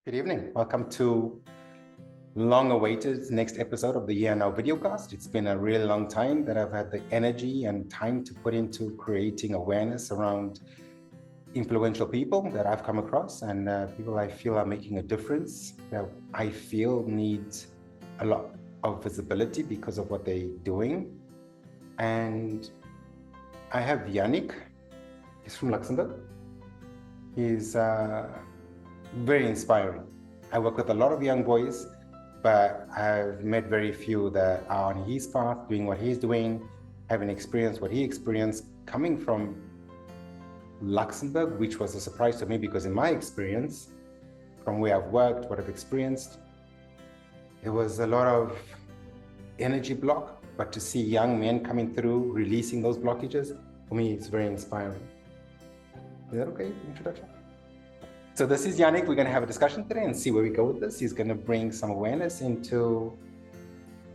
Good evening. Welcome to long-awaited next episode of the Year Now videocast. It's been a really long time that I've had the energy and time to put into creating awareness around influential people that I've come across and people I feel are making a difference, that I feel need a lot of visibility because of what they're doing. And I have Yannick. He's from Luxembourg. He's very inspiring. I work with a lot of young boys, but I've met very few that are on his path, doing what he's doing, having experienced what he experienced, coming from Luxembourg, which was a surprise to me because in my experience, from where I've worked, what I've experienced, it was a lot of energy block, but to see young men coming through, releasing those blockages, for me, it's very inspiring. Is that okay, introduction? So this is Yannick. We're going to have a discussion today and see where we go with this. He's going to bring some awareness into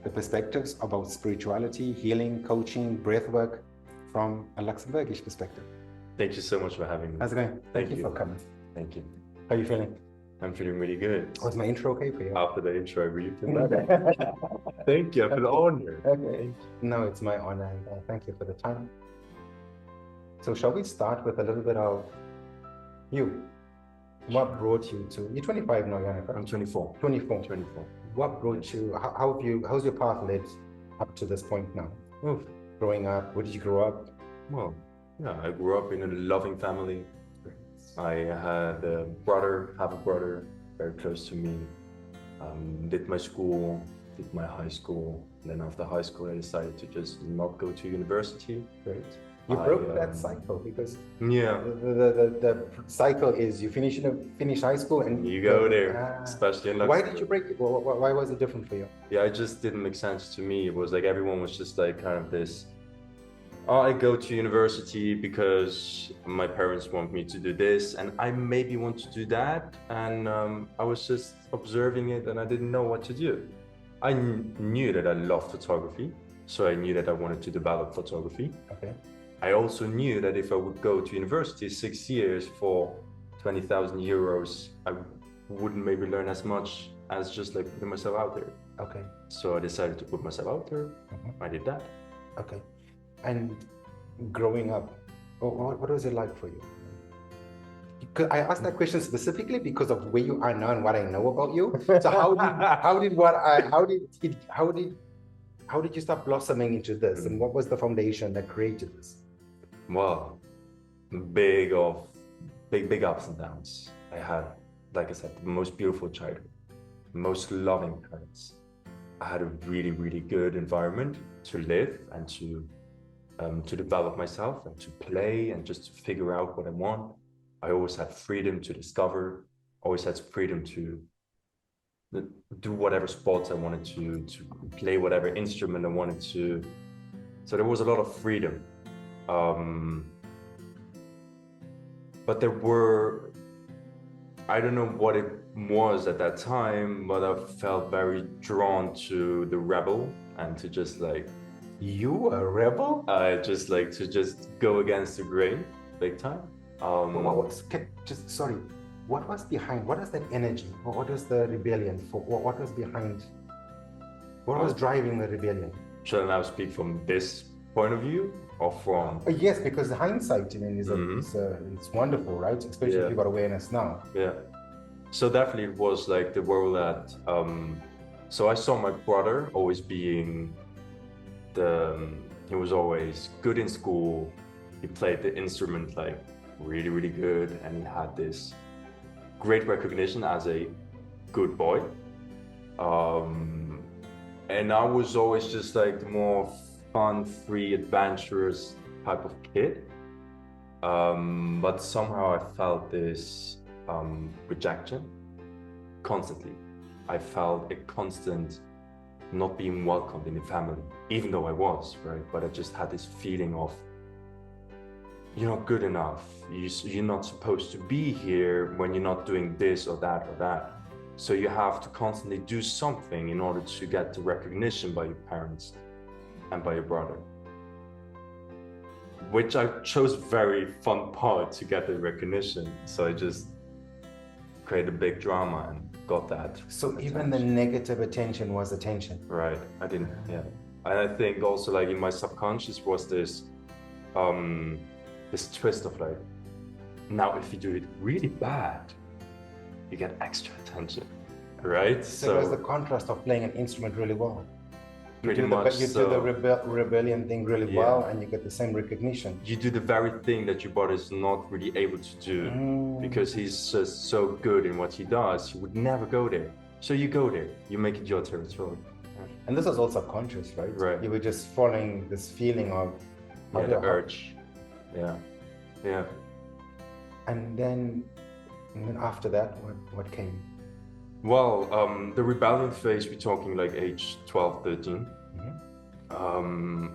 the perspectives about spirituality, healing, coaching, breathwork from a Luxembourgish perspective. Thank you so much for having me. How's it going? Thank you for coming. Thank you. How are you feeling? I'm feeling really good. Was my intro okay for you? After the intro, I really feel better. Thank you. I feel honored. Okay. No, it's my honor. And thank you for the time. So shall we start with a little bit of you? What brought you to, you're 25 now, Yannick? I'm 24. 24. 24. What brought you, how's your path led up to this point now? Oh. Growing up, where did you grow up? Well, yeah, I grew up in a loving family. I had a brother, very close to me. Did my school, did my high school. And then after high school, I decided to just not go to university. Great. You broke that cycle because yeah, the cycle is you finish high school and you go there, especially in Luxembourg. Why did you break it? Why was it different for you? Yeah, it just didn't make sense to me. It was like everyone was just like kind of this, oh, I go to university because my parents want me to do this and I maybe want to do that. And I was just observing it and I didn't know what to do. I knew that I loved photography, so I knew that I wanted to develop photography. Okay. I also knew that if I would go to university 6 years for 20,000 euros, I wouldn't maybe learn as much as just like putting myself out there. Okay. So I decided to put myself out there. I did that. Okay. And growing up, what was it like for you? Because I asked that question specifically because of where you are now and what I know about you. So how did you start blossoming into this, and what was the foundation that created this? Well, big ups and downs. I had, like I said, the most beautiful childhood, most loving parents. I had a really, really good environment to live and to develop myself and to play and just to figure out what I want. I always had freedom to discover, always had freedom to do whatever sports I wanted to play whatever instrument I wanted to. So there was a lot of freedom. But there were, I don't know what it was at that time, but I felt very drawn to the rebel and to just like... You a rebel? Just like to just go against the grain, big time. What was behind, what is that energy? What is the rebellion for? What was behind, what was driving the rebellion? Should I now speak from this point of view or from? Yes, because the hindsight, I mean, it's wonderful, right? Especially if you got awareness now. Yeah. So definitely it was like the world that, so I saw my brother always being he was always good in school. He played the instrument like really, really good. And he had this great recognition as a good boy. And I was always just like the more fun, free, adventurous type of kid. But somehow I felt this rejection constantly. I felt a constant not being welcomed in the family, even though I was, right? But I just had this feeling of, you're not good enough. You're not supposed to be here when you're not doing this or that or that. So you have to constantly do something in order to get the recognition by your parents and by your brother. Which I chose very fun part to get the recognition. So I just create a big drama and got that. So attention. even the negative attention was attention. Right. I didn't. Yeah. And I think also like in my subconscious was this twist of like, now if you do it really bad, you get extra attention, right? So it was the contrast of playing an instrument really well. You do the rebellion thing really well, and you get the same recognition. You do the very thing that your body is not really able to do because he's just so good in what he does. He would never go there. So you go there, you make it your territory. And this was all subconscious, right? Right. You were just following this feeling of the urge. Yeah. Yeah. And then after that, what came? Well, the rebellion phase, we're talking like age 12, 13.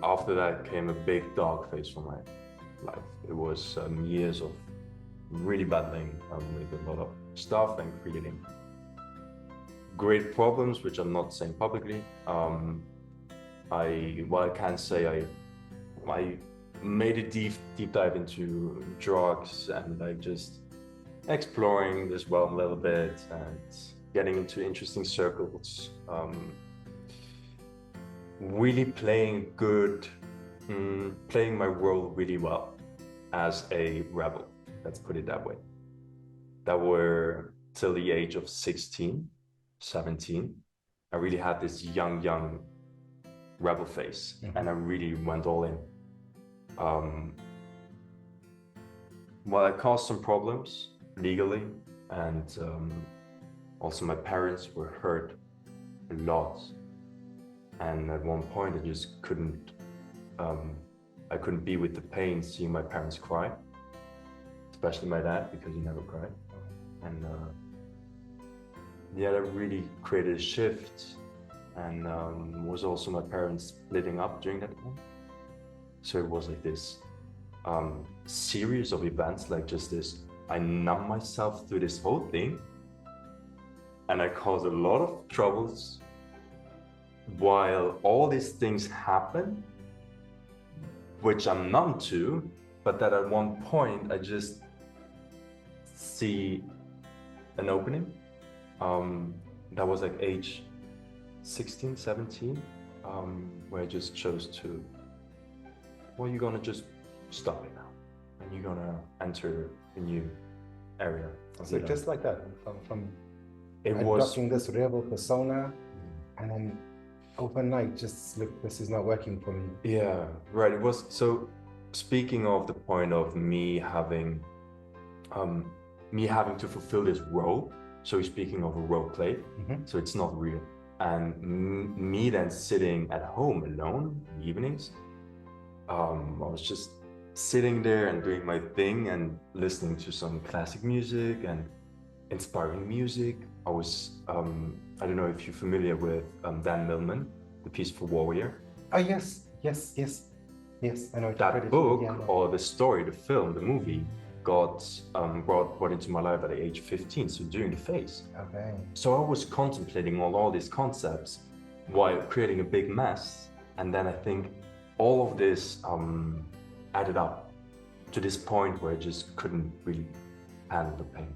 After that came a big dark phase for my life. It was years of really battling with a lot of stuff and creating great problems, which I'm not saying publicly. I can say I made a deep dive into drugs and like just exploring this world a little bit and getting into interesting circles, really playing my role really well as a rebel, let's put it that way. That were till the age of 16, 17, I really had this young rebel phase, and I really went all in. Well, I caused some problems legally, and also my parents were hurt a lot. And at one point I just couldn't be with the pain seeing my parents cry, especially my dad, because he never cried. And that really created a shift, and was also my parents splitting up during that time. So it was like this series of events, like just this, I numb myself through this whole thing, and I caused a lot of troubles while all these things happen, which I'm numb to, but that at one point I just see an opening. That was like age 16, 17, where I just chose to, well, you're gonna just stop it now, and you're gonna enter a new area. So just like that, from adopting this rebel persona, and then overnight, just look, this is not working for me. Yeah, right. It was, so speaking of the point of me having to fulfill this role, so speaking of a role play, so it's not real. And me then sitting at home alone in the evenings, I was just sitting there and doing my thing and listening to some classic music and inspiring music. I was, I don't know if you're familiar with Dan Millman, The Peaceful Warrior. Oh, yes, I know. That book, or the story, the film, the movie, got brought into my life at the age 15, so during the phase. Okay. So I was contemplating all these concepts while creating a big mess, and then I think all of this added up to this point where I just couldn't really handle the pain.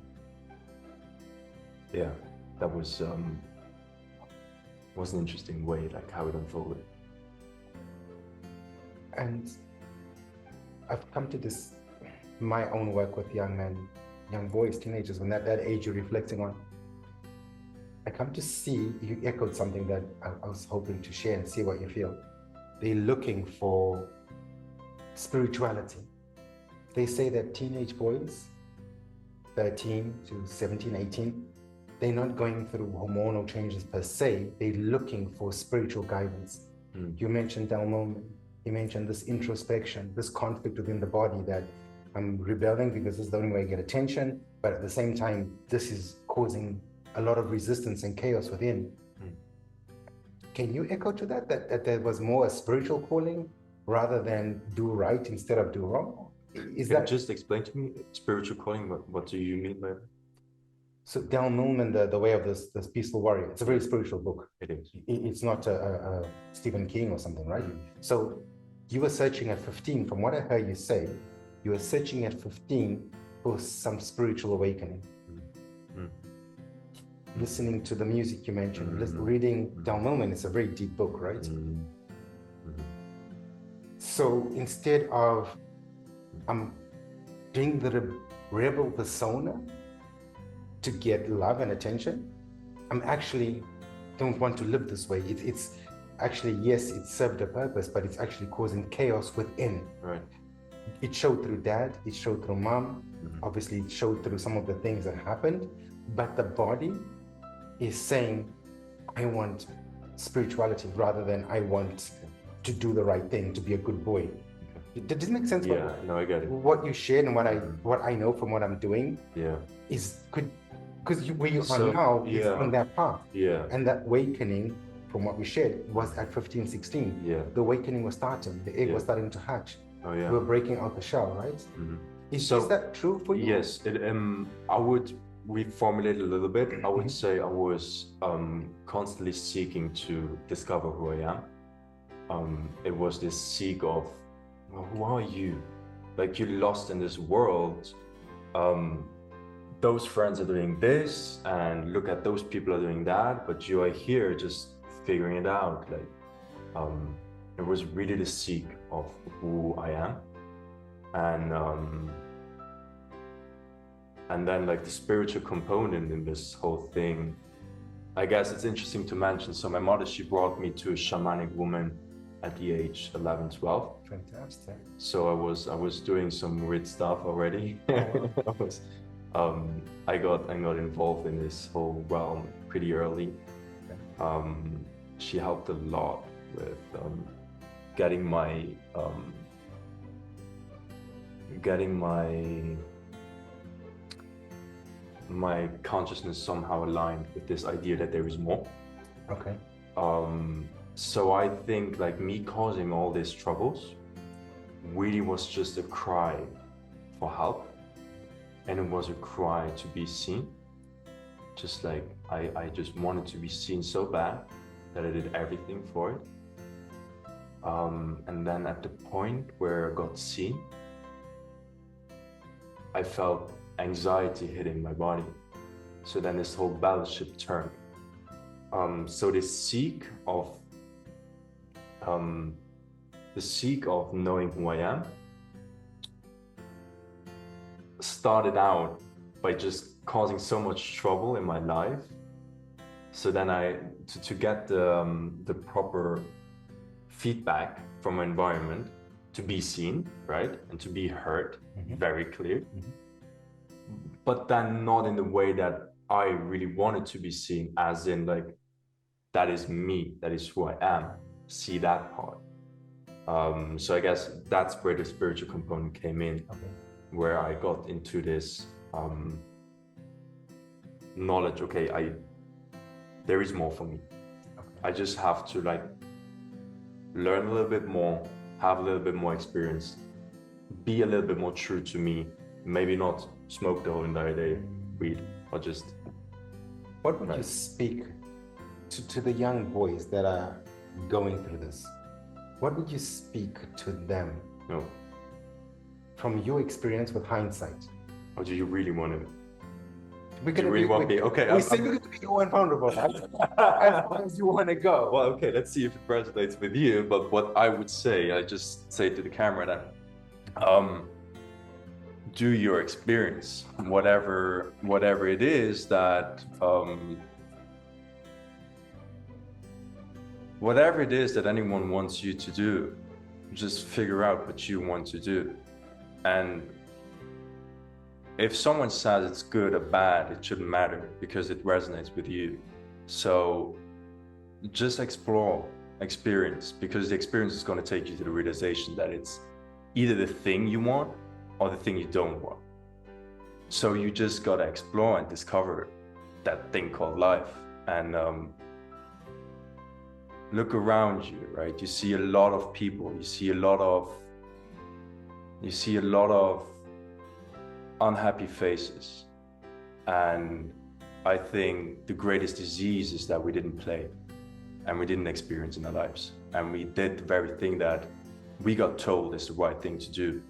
Yeah, that was an interesting way, like how it unfolded. And I've come to this, my own work with young men, young boys, teenagers, when that age you're reflecting on, I come to see, you echoed something that I was hoping to share and see what you feel. They're looking for spirituality. They say that teenage boys, 13 to 17, 18, they're not going through hormonal changes per se, they're looking for spiritual guidance. You mentioned Dal Moment, you mentioned this introspection, this conflict within the body that I'm rebelling because this is the only way I get attention, but at the same time, this is causing a lot of resistance and chaos within. Can you echo to that there was more a spiritual calling rather than do right instead of do wrong? Is Can that you just explain to me spiritual calling? What do you mean by that? so? Dal Millman, the way of this peaceful warrior. It's a very spiritual book. It is. It's not a Stephen King or something, right? So you were searching at 15. From what I heard you say, you were searching at 15 for some spiritual awakening. listening to the music you mentioned, reading Del Millman. It's a very deep book, right? So instead of doing the rebel persona to get love and attention, I'm actually don't want to live this way. It's actually, yes, it served a purpose, but it's actually causing chaos within. Right. It showed through dad, it showed through mom, obviously it showed through some of the things that happened, but the body is saying, I want spirituality rather than I want to do the right thing, to be a good boy. Does this make sense? Yeah, no, I get it. What you shared and what I know from what I'm doing is good, because where you are now is on that path. Yeah. And that awakening from what we shared was at 15, 16. Yeah. The awakening was starting, the egg was starting to hatch. Oh yeah. We were breaking out the shell, right? Is that true for you? Yes, I would reformulate a little bit. I would say I was constantly seeking to discover who I am. It was this seek of, well, who are you? Like, you're lost in this world. Those friends are doing this, and look at those people are doing that, but you are here just figuring it out. Like, it was really the seek of who I am, and then like the spiritual component in this whole thing. I guess it's interesting to mention. So my mother, she brought me to a shamanic woman at the age 11, 12. Fantastic. So I was doing some weird stuff already. I got involved in this whole realm pretty early. She helped a lot with getting my consciousness somehow aligned with this idea that there is more. Okay. So I think like me causing all these troubles really was just a cry for help, and it was a cry to be seen. Just like I just wanted to be seen so bad that I did everything for it. And then at the point where I got seen, I felt anxiety hitting my body. So then this whole battleship turned. So the seek of knowing who I am started out by just causing so much trouble in my life. So then to get the proper feedback from my environment, to be seen, right, and to be heard, very clear, but then not in the way that I really wanted to be seen, as in like, that is me, that is who I am, see that part. So I guess that's where the spiritual component came in, where I got into this knowledge, okay, there is more for me. I just have to like learn a little bit more, have a little bit more experience, be a little bit more true to me, maybe not smoke the whole entire day, weed, or just... What would you speak to the young boys that are going through this? What would you speak to them? No. From your experience with hindsight? Or do you really want to? Okay. Okay. We say you and vulnerable as far as you want to go. Well, okay, let's see if it resonates with you. But what I would say, I just say to the camera that do your experience, whatever it is that whatever it is that anyone wants you to do, just figure out what you want to do. And if someone says it's good or bad, it shouldn't matter, because it resonates with you. So just explore, experience, because the experience is going to take you to the realization that it's either the thing you want or the thing you don't want. So you just got to explore and discover that thing called life. And look around you, right? You see a lot of people, you see a lot of unhappy faces. And I think the greatest disease is that we didn't play and we didn't experience in our lives. And we did the very thing that we got told is the right thing to do.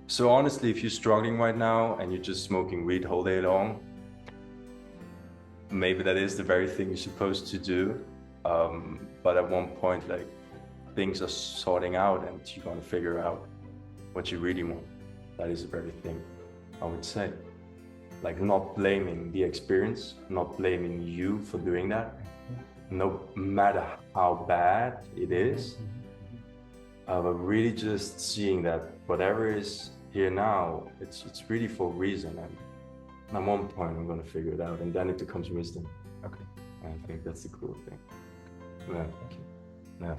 So honestly, if you're struggling right now and you're just smoking weed whole day long, maybe that is the very thing you're supposed to do. But at one point, like, things are sorting out and you're gonna figure out what you really want. That is the very thing, I would say. Like, not blaming the experience, not blaming you for doing that, no matter how bad it is, but really just seeing that whatever is here now, it's really for a reason. And at one point, I'm gonna figure it out, and then it becomes wisdom. Okay. And I think that's the cool thing. Yeah. Thank you. Yeah.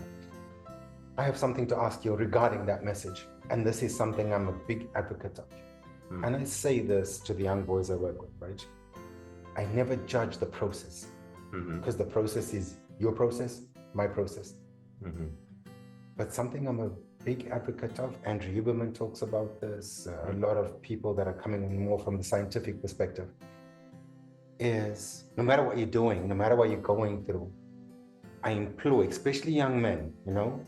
I have something to ask you regarding that message. And this is something I'm a big advocate of. And I say this to the young boys I work with, right? I never judge the process, because the process is your process, my process. But something I'm a big advocate of, Andrew Huberman talks about this, a lot of people that are coming in more from the scientific perspective, is no matter what you're doing, no matter what you're going through, I implore, especially young men, you know,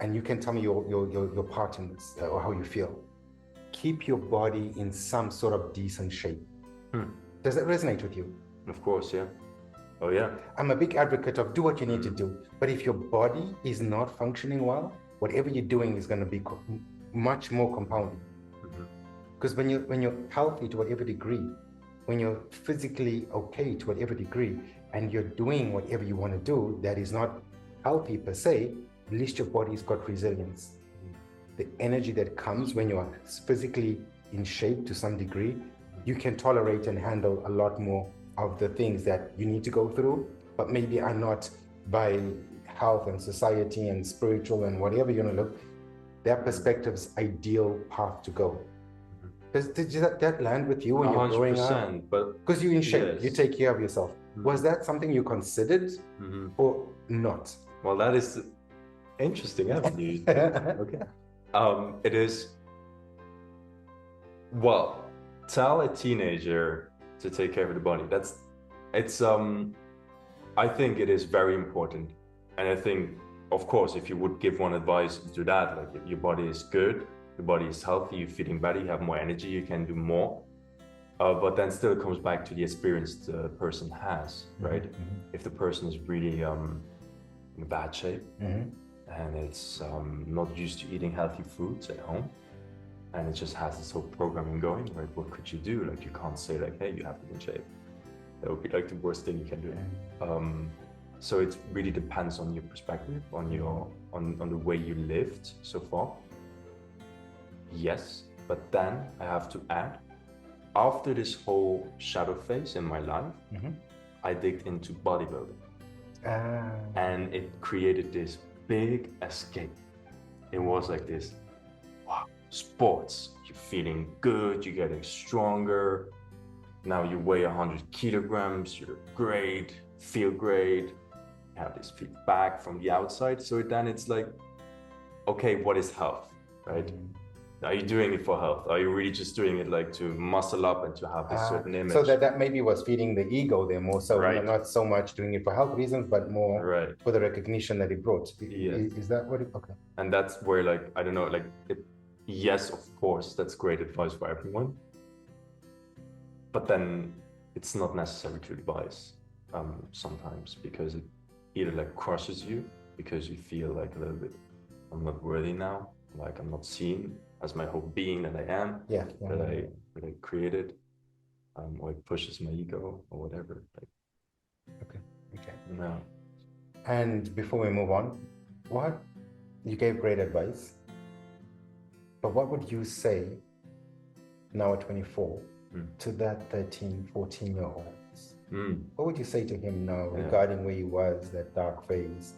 and you can tell me your part in this, or how you feel. Keep your body in some sort of decent shape. Does that resonate with you? Of course, yeah. Oh, yeah. I'm a big advocate of do what you need to do. But if your body is not functioning well, whatever you're doing is going to be much more compounded. Because when you're healthy to whatever degree, when you're physically okay to whatever degree, and you're doing whatever you want to do that is not healthy per se, at least your body's got resilience. The energy that comes when you are physically in shape to some degree, you can tolerate and handle a lot more of the things that you need to go through, but maybe are not by health and society and spiritual and whatever you're going to look, their perspective's ideal path to go. Did that land with you when you're growing up? Because you're in shape, yes. You take care of yourself. Was that something you considered or not? Well, that is interesting avenue. Okay. It is, well, tell a teenager to take care of the body. I think it is very important. And I think, of course, if you would give one advice to that, like if your body is good, your body is healthy, you're feeling better, you have more energy, you can do more. But then still it comes back to the experience the person has, right? If the person is really in bad shape, and it's not used to eating healthy foods at home, and it just has this whole programming going, right? What could you do? Like, you can't say like, hey, you have to be in shape. That would be like the worst thing you can do. So it really depends on your perspective, on the way you lived so far. Yes, but then I have to add, after this whole shadow phase in my life, I digged into bodybuilding. And it created this big escape. It was like this, wow, sports, you're feeling good, you're getting stronger. Now you weigh 100 kilograms, you're great, feel great, you have this feedback from the outside. So then it's like, okay, what is health, right? Are you doing it for health? Are you really just doing it like to muscle up and to have this certain image? So that maybe was feeding the ego there more so, right. Not so much doing it for health reasons, but more for the recognition that it brought. Yes. Is that what it, okay. And that's where, like, I don't know, like, yes, of course, that's great advice for everyone. But then it's not necessary to advise sometimes, because it either like crushes you because you feel like a little bit, I'm not worthy now, like I'm not seen as my whole being that I am, that I created, or it pushes my ego or whatever. Like, okay. No. And before we move on, you gave great advice, but what would you say now at 24 to that 13, 14-year-olds? What would you say to him now regarding where he was, that dark phase,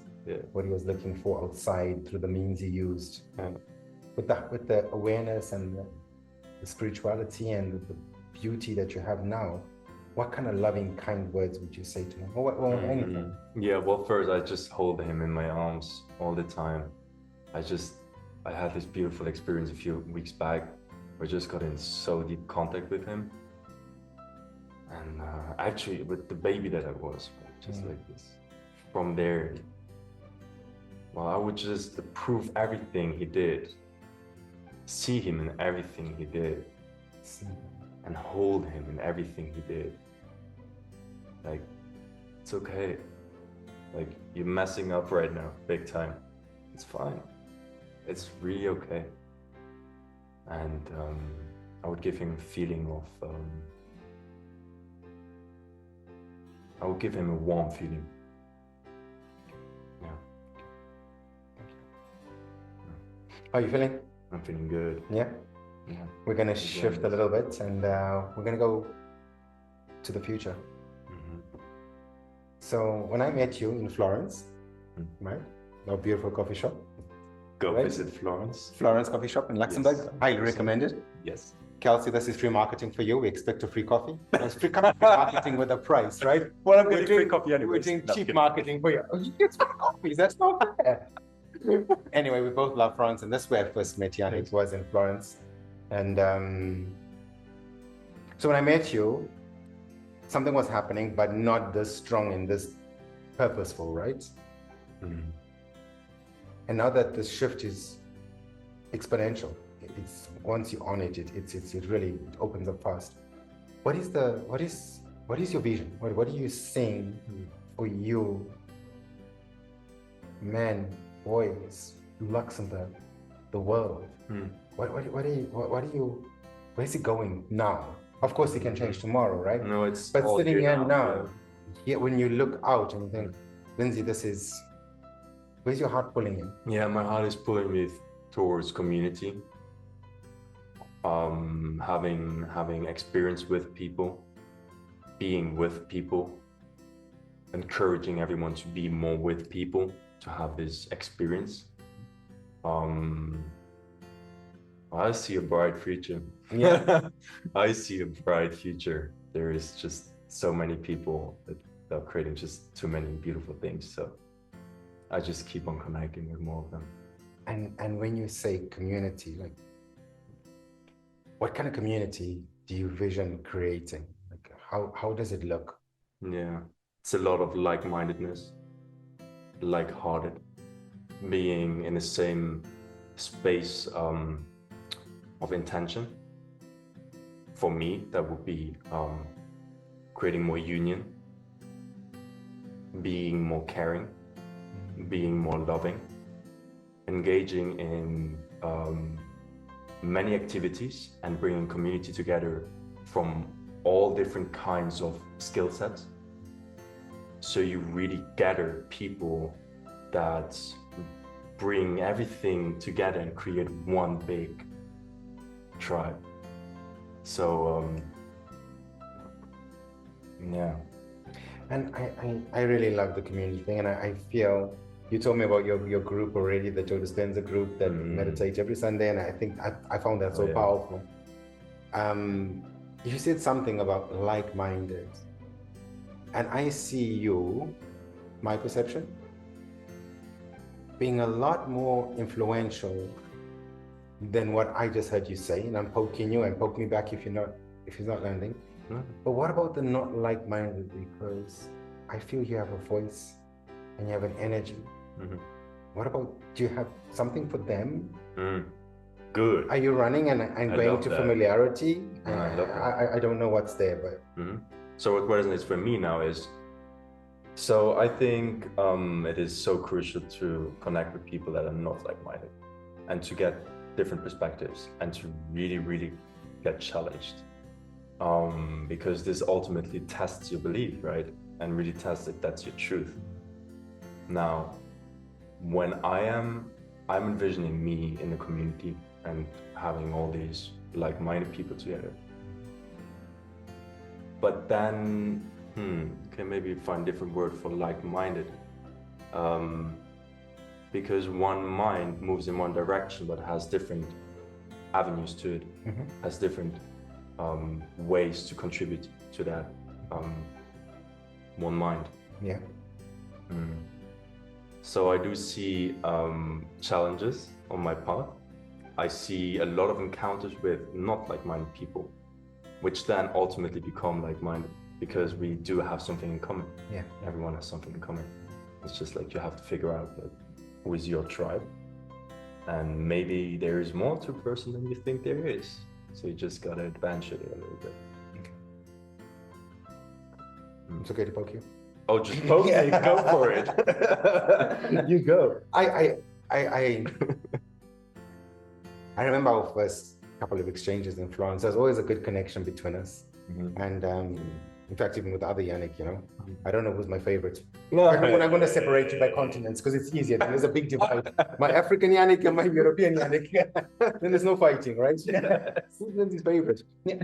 what he was looking for outside through the means he used? With the awareness and the spirituality and the beauty that you have now, what kind of loving, kind words would you say to him? Or anything? Yeah, well, first, I just hold him in my arms all the time. I had this beautiful experience a few weeks back. I just got in so deep contact with him. And actually, with the baby that I was, just like this. From there, well, I would just approve everything he did. See him in everything he did, and hold him in everything he did. Like, it's okay. Like, you're messing up right now, big time. It's fine. It's really okay. And I would give him a feeling of, I would give him a warm feeling. Yeah. How are you feeling? I'm feeling good. Yeah? Yeah. We're going to shift a little bit, and we're going to go to the future. So when I met you in Florence, right? Our beautiful coffee shop. Go visit Florence. Florence coffee shop in Luxembourg. Yes. Highly recommended. Yes. Kelsey, this is free marketing for you. We expect a free coffee. It's free marketing with a price, right? Well, I'm getting free coffee anyway. We're doing cheap marketing for you. You get free coffees. That's not fair. Anyway, we both love France, and that's where I first met Yannick. It was in Florence. And so when I met you, something was happening, but not this strong and this purposeful, right? And now that this shift is exponential, it's once you're on it, it really opens up fast. What is your vision? What are you seeing for you, men, boys, Luxembourg, the world? Where's it going now? Of course, it can change tomorrow, right? No, it's but all sitting here now, yeah. When you look out and you think, Lyndsay, where's your heart pulling in? Yeah, my heart is pulling me towards community. Having experience with people, being with people, encouraging everyone to be more with people, to have this experience. I see a bright future. Yeah. I see a bright future. There is just so many people that are creating just too many beautiful things. So I just keep on connecting with more of them. And when you say community, like, what kind of community do you vision creating? Like, how does it look? Yeah, it's a lot of like-mindedness, like-hearted, being in the same space of intention. For me, that would be creating more union, being more caring, being more loving, engaging in many activities and bringing community together from all different kinds of skill sets. So you really gather people that bring everything together and create one big tribe. So yeah. And I really love the community thing, and I feel you told me about your group already, the Joe Dispenza group that meditates every Sunday, and I think I found that so powerful. You said something about like-minded, and I see you, my perception, being a lot more influential than what I just heard you say. And I'm poking you, and poke me back if it's not landing. But what about the not like-minded? Because I feel you have a voice and you have an energy. What about, do you have something for them? Good. Are you running and going to familiarity? I love that. I don't know what's there, but so what resonates for me now is, so I think it is so crucial to connect with people that are not like-minded and to get different perspectives and to really get challenged, because this ultimately tests your belief, right? And really tests if that's your truth. Now, when I'm envisioning me in the community and having all these like-minded people together, but then can maybe find a different word for like-minded, because one mind moves in one direction but has different avenues to it, has different ways to contribute to that one mind. Yeah. So I do see challenges on my path. I see a lot of encounters with not like-minded people, which then ultimately become like-minded because we do have something in common. Yeah. Everyone has something in common. It's just like you have to figure out who is your tribe. And maybe there is more to a person than you think there is. So you just gotta adventure it a little bit. It's okay to poke you. Oh, just poke me, go for it. You go. I remember our first couple of exchanges in Florence. There's always a good connection between us. And in fact, even with other Yannick, I don't know who's my favorite. No. I'm going to separate you by continents because it's easier. Then there's a big divide. My African Yannick and my European Yannick. Then there's no fighting, right? Who's his favorite? Yeah.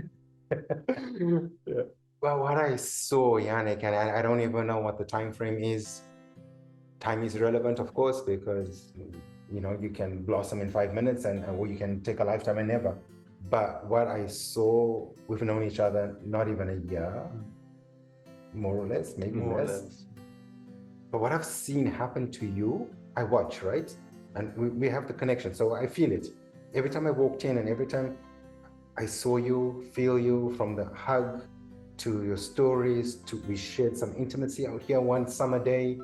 Well, what I saw, Yannick, and I don't even know what the time frame is. Time is relevant, of course, because you can blossom in 5 minutes or you can take a lifetime and never. But what I saw, we've known each other not even a year, more or less, maybe less. But what I've seen happen to you, I watch, right? And we have the connection, so I feel it. Every time I walked in and every time I saw you, feel you, from the hug to your stories, to we shared some intimacy out here one summer day.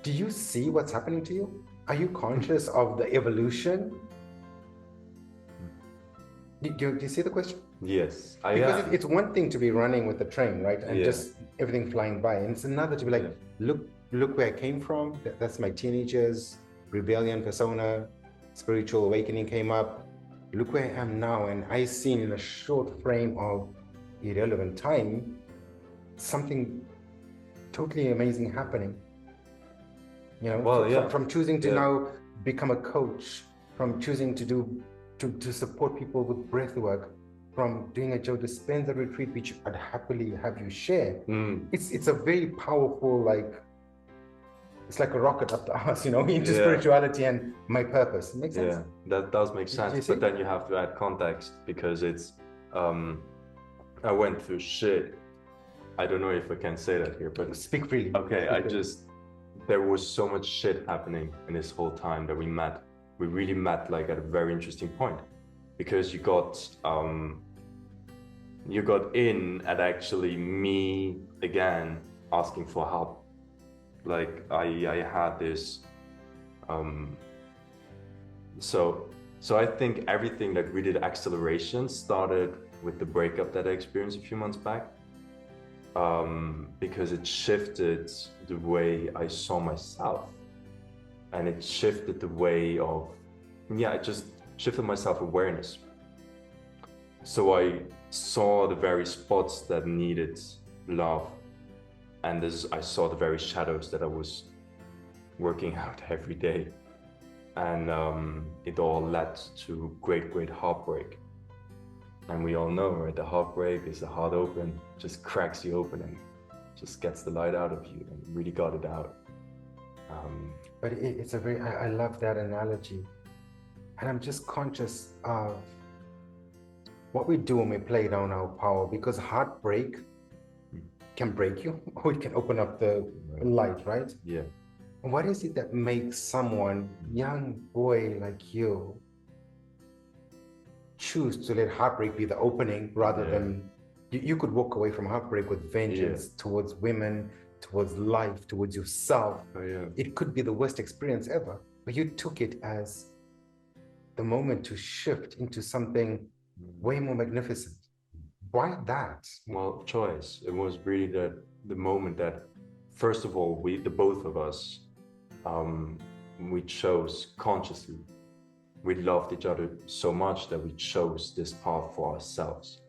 Do you see what's happening to you? Are you conscious of the evolution? Do you see the question? Yes, I am. Because it's one thing to be running with the train, right? And just everything flying by. And it's another to be like, look where I came from. That's my teenagers, rebellion persona, spiritual awakening came up. Look where I am now. And I seen in a short frame of irrelevant time, something totally amazing happening. From choosing to now become a coach, from choosing to support people with breathwork, from doing a Joe Dispenza retreat, which I'd happily have you share. It's a very powerful, it's like a rocket up the arse, into spirituality and my purpose. It makes sense? Yeah, that does make sense. But then you have to add context because it's, I went through shit. I don't know if I can say that here, but speak freely. Okay, there was so much shit happening in this whole time that we met. We really met at a very interesting point because you got in at actually me again asking for help. I had this, so I think everything that we did acceleration started with the breakup that I experienced a few months back. Because it shifted the way I saw myself, and it shifted the way of, it just shifted my self-awareness. So I saw the very spots that needed love, and I saw the very shadows that I was working out every day, and it all led to great heartbreak. And we all know, right? The heartbreak is the heart open, just cracks you open and just gets the light out of you and really got it out. But it's I love that analogy. And I'm just conscious of what we do when we play down our power, because heartbreak can break you or it can open up the light, right? Yeah. What is it that makes someone, young boy like you, choose to let heartbreak be the opening rather than you could walk away from heartbreak with vengeance towards women, towards life, towards yourself. It could be the worst experience ever, but you took it as the moment to shift into something way more magnificent. Why that? Well, choice. It was really the moment that, first of all, the both of us, we chose consciously. We loved each other so much that we chose this path for ourselves.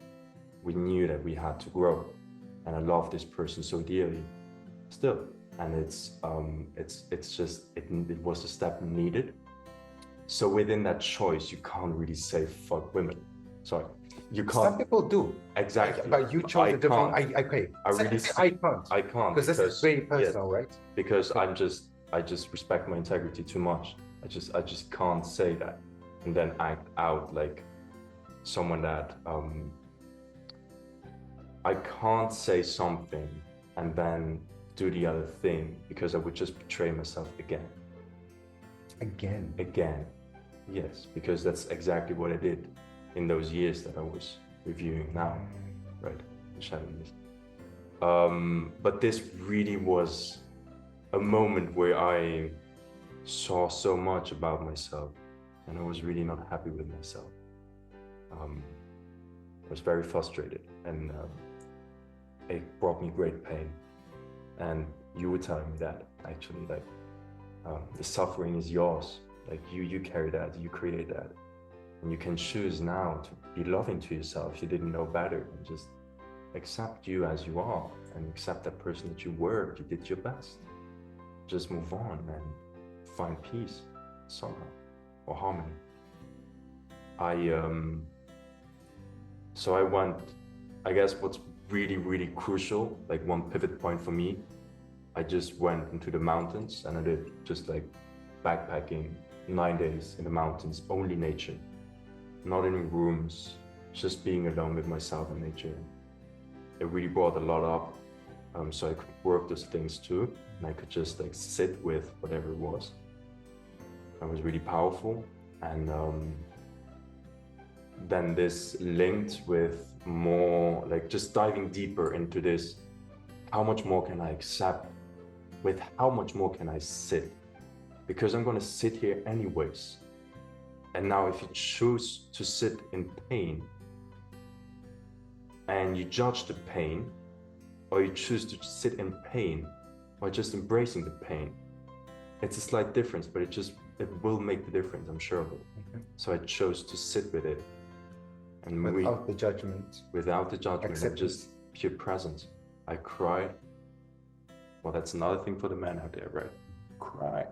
We knew that we had to grow, and I love this person so dearly, still. And it was a step needed. So within that choice, you can't really say fuck women. Sorry, you can't. Some people do. Exactly. But you chose a different. I can't. I can't because this is very personal, right? Because I just respect my integrity too much. I just can't say that and then act out like someone that I can't say something and then do the other thing, because I would just betray myself again. Again. Yes, because that's exactly what I did in those years that I was reviewing now, right? The shadow years. But this really was a moment where I saw so much about myself, and I was really not happy with myself. I was very frustrated, and it brought me great pain. And you were telling me that actually, like, the suffering is yours. Like you carry that, you create that, and you can choose now to be loving to yourself. You didn't know better, and just accept you as you are, and accept that person that you were. You did your best. Just move on and find peace somehow, or harmony. So I went, I guess what's really, really crucial, like one pivot point for me, I just went into the mountains and I did just like backpacking 9 days in the mountains, only nature, not in rooms, just being alone with myself and nature. It really brought a lot up, so I could work those things too, and I could just like sit with whatever it was. It was really powerful, and then this linked with more like just diving deeper into this, how much more can I accept, with how much more can I sit, because I'm going to sit here anyways. And now if you choose to sit in pain and you judge the pain, or you choose to sit in pain or just embracing the pain, it's a slight difference, but it will make the difference, I'm sure of it. So I chose to sit with it, and without the judgment, and just pure presence. I cried. Well, that's another thing for the men out there, right? Cry.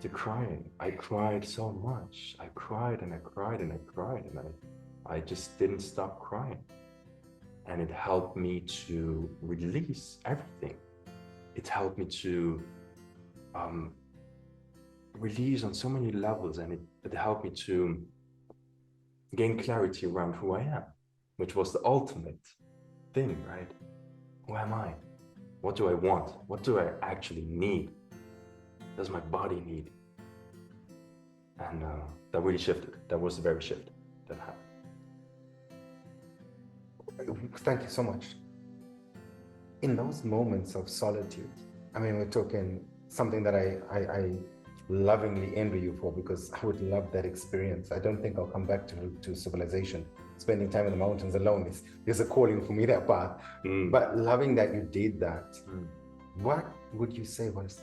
The crying. I cried so much. I cried and I cried and I cried, and I just didn't stop crying. And it helped me to release everything. It helped me to release on so many levels, and it helped me to gain clarity around who I am, which was the ultimate thing, right? Who am I? What do I want? What do I actually need? Does my body need? And that really shifted. That was the very shift that happened. Thank you so much. In those moments of solitude, I mean, we're talking something that I lovingly envy you for, because I would love that experience. I don't think I'll come back to civilization. Spending time in the mountains alone is a calling for me, that path. But loving that you did that, what would you say was,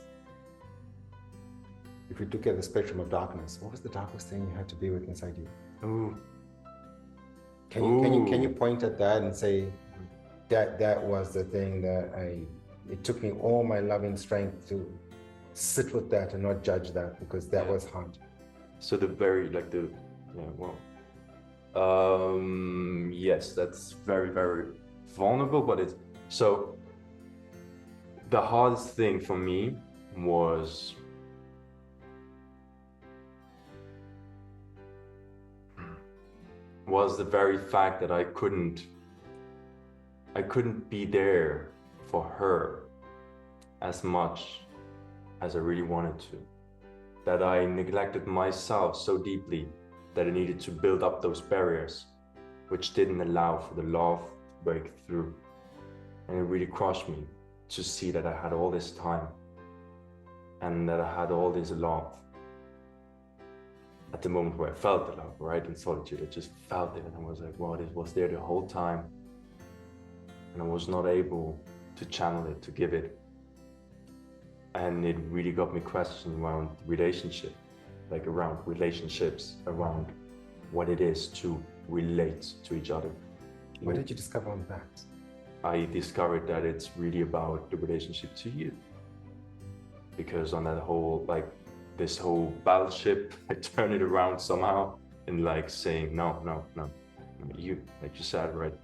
if you took at the spectrum of darkness, what was the darkest thing you had to be with inside you? Ooh. Can you point at that and say that was the thing that it took me all my loving strength to sit with that and not judge that, because that was hard. So yes, that's very, very vulnerable, but it's so the hardest thing for me was the very fact that I couldn't be there for her as much as I really wanted to. That I neglected myself so deeply that I needed to build up those barriers, which didn't allow for the love to break through. And it really crushed me to see that I had all this time and that I had all this love. At the moment where I felt the love, right, in solitude, I just felt it, and I was like, wow, this was there the whole time. And I was not able to channel it, to give it. And it really got me questioning around relationship, like around relationships, around what it is to relate to each other. What did you discover on that? I discovered that it's really about the relationship to you. Because on that whole, like, this whole battleship, I turn it around somehow and like saying, no, you, like you said, right?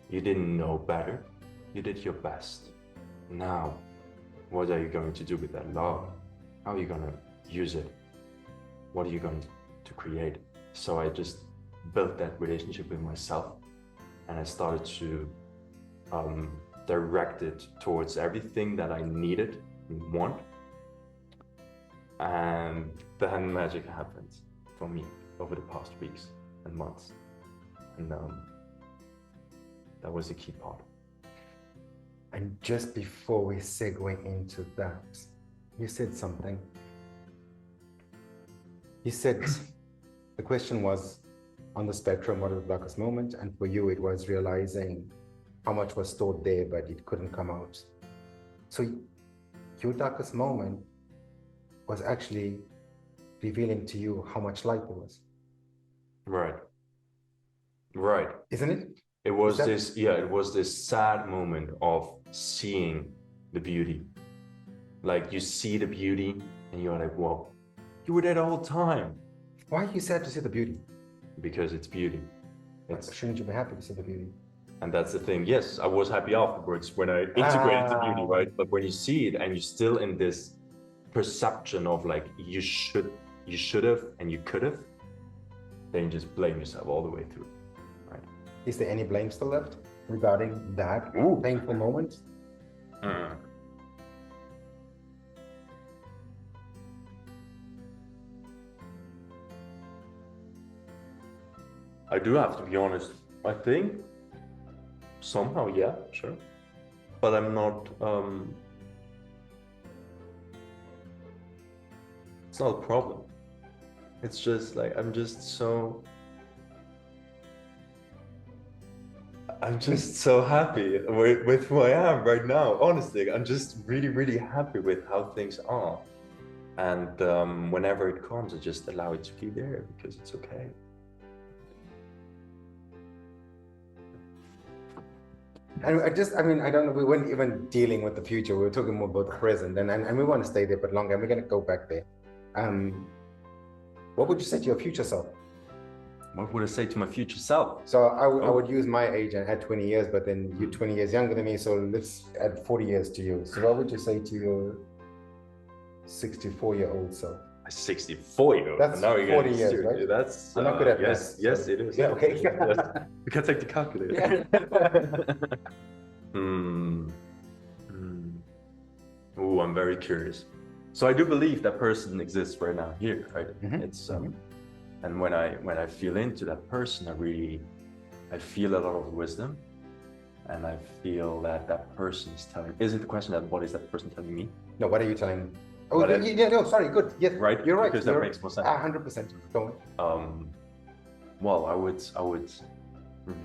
You didn't know better. You did your best. Now, what are you going to do with that love? How are you going to use it? What are you going to create? So I just built that relationship with myself, and I started to direct it towards everything that I needed and want. And then magic happened for me over the past weeks and months. And that was the key part. And just before we segue into that, you said something. You said, the question was, on the spectrum, what is the darkest moment? And for you, it was realizing how much was stored there, but it couldn't come out. So your darkest moment was actually revealing to you how much light there was. Right. Right. Isn't it? It was it was this sad moment of seeing the beauty. Like you see the beauty and you're like, whoa, you were there the whole time. Why are you sad to see the beauty? Because it's beauty. Shouldn't you be happy to see the beauty? And that's the thing. Yes, I was happy afterwards when I integrated the beauty, right? But when you see it and you're still in this perception of like you should have and you could have, then you just blame yourself all the way through, right? Is there any blame still left regarding that painful moment? I do have to be honest. I think somehow, yeah, sure. But I'm not, it's not a problem. It's just like, I'm just so happy with who I am right now. Honestly, I'm just really, really happy with how things are. And whenever it comes, I just allow it to be there because it's okay. And I don't know, we weren't even dealing with the future. We were talking more about the present, and we want to stay there but longer, and we're going to go back there. What would you say to your future self? What would I say to my future self? So I would use my age and add 20 years, but then you're 20 years younger than me, so let's add 40 years to you. So what would you say to your 64-year-old self? A 64-year-old? That's now 40 years, serious, right? That's, I'm not good at yes, math, yes, so. it is. Yeah, okay. Yes. You can take the calculator. Oh, I'm very curious. So I do believe that person exists right now here, right? It's and when I feel into that person, I feel a lot of wisdom, and I feel that person is telling. Is it the question that what is that person telling me? No, what are you telling me? Oh, yeah, no, sorry, good. Yes, right. You're right. Because that makes more sense. 100%. Go on. Well,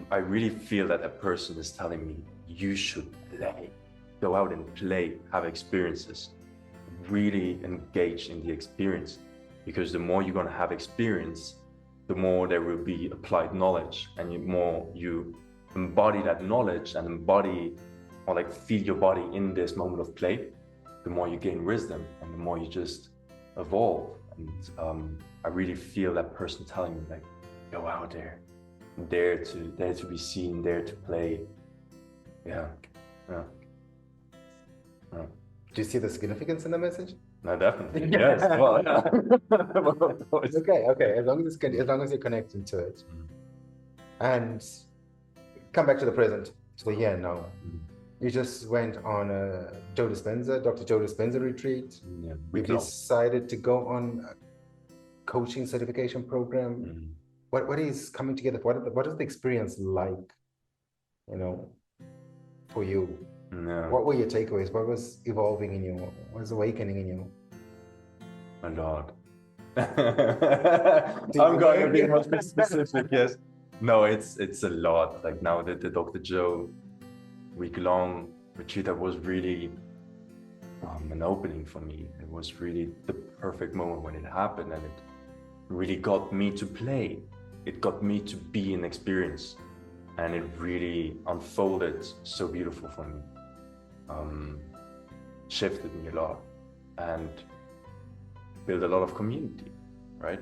I really feel that a person is telling me you should play, go out and play, have experiences, really engage in the experience, because the more you're going to have experience, the more there will be applied knowledge, and the more you embody that knowledge and embody or like feel your body in this moment of play, the more you gain wisdom and the more you just evolve. And I really feel that person telling me like, go out there, dare to be seen, dare to play. Yeah. Do you see the significance in the message? No, definitely. Yes. Well, yeah. Okay. As long as you're connecting to it, and come back to the present, to the here and now. You just went on a Dr. Joe Dispenza retreat. Yeah, we decided to go on a coaching certification program. What is coming together? What is the experience like, for you? No. What were your takeaways? What was evolving in you? What was awakening in you? A lot. I'm going to be more specific, yes. No, it's a lot. Like now that the Dr. Joe week-long retreat, that was really an opening for me. It was really the perfect moment when it happened, and it really got me to play. It got me to be an experience, and it really unfolded so beautiful for me. Shifted me a lot and built a lot of community, right?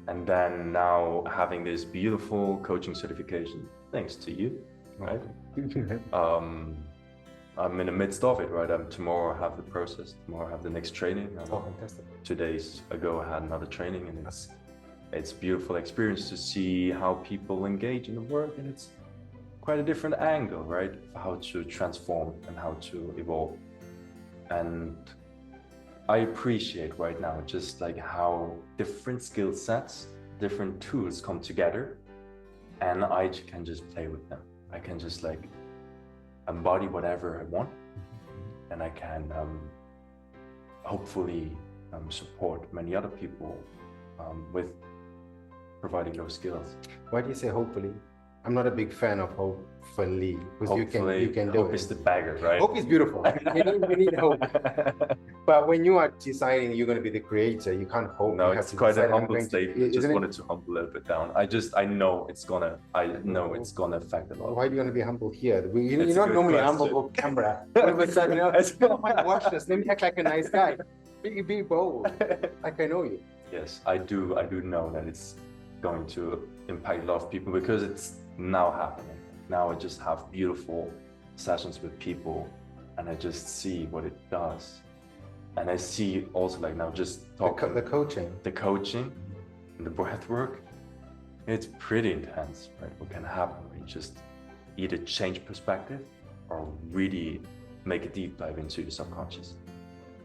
And then now having this beautiful coaching certification, thanks to you, right? I'm in the midst of it, right? Tomorrow I have the process, tomorrow I have the next training. Fantastic. 2 days ago I had another training, and it's a beautiful experience to see how people engage in the work, and it's quite a different angle, right? How to transform and how to evolve. And I appreciate right now just like how different skill sets, different tools come together, and I can just play with them. I can just like embody whatever I want, and I can hopefully support many other people with providing those skills. Why do you say hopefully? I'm not a big fan of hopefully, because you can do hope it. is the bagger, right? Hope is beautiful. we need hope. But when you are deciding you're going to be the creator, you can't hope. No, you it's have to quite a decide, humble statement. Just isn't it? wanted to humble a little bit down. I know it's gonna affect a lot. Why do you want to be humble here? You're It's a not good normally question. humble on camera. All of a sudden, oh my gosh, let me act like a nice guy. Be bold, like I know you. Yes, I do know that it's going to impact a lot of people because it's now happening. Now I just have beautiful sessions with people and I just see what it does. And I see also like now just talking The coaching and the breath work, it's pretty intense, right? What can happen when you just either change perspective or really make a deep dive into your subconscious.